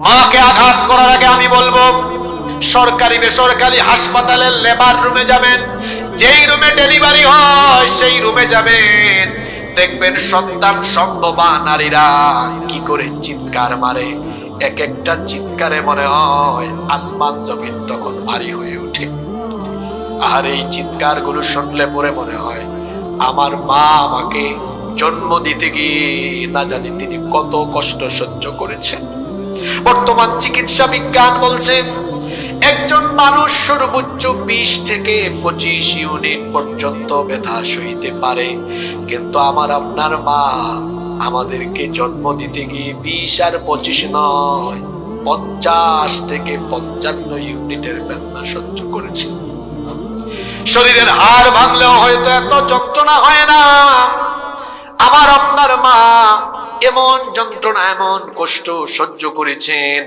মাকে আঘাত করার আগে আমি বলবো, সরকারি বেসরকারি হাসপাতালের লেবার রুমে যাবেন, যেই রুমে ডেলিভারি হয় সেই রুমে যাবেন, দেখবেন সন্তান সম্ভবা নারীরা কি করে চিৎকার মারে। এক একটা চিৎকারে মনে হয় আসমান জমিন তখন ভারী হয়ে ওঠে। আর এই চিৎকার গুলো শুনলে পরে মনে হয় আমার মা আমাকে জন্ম দিতে গিয়ে না জানি তিনি কত কষ্ট সহ্য করেছেন। বর্তমান চিকিৎসা বিজ্ঞান বলছে একজন মানুষ সর্বোচ্চ 20 থেকে 25 ইউনিট পর্যন্ত ব্যথা সইতে পারে, কিন্তু আমার আপনার মা আমাদেরকে জন্ম দিতে গিয়ে 20 আর 25 নয়, 50 থেকে 55 ইউনিটের ব্যথা সহ্য করেছে। শরীরের হাড় ভাঙলেও হয়তো এত যন্ত্রণা হয় না। আমার আপনার মা এমন যন্ত্রণা, এমন কষ্ট সহ্য করেছেন,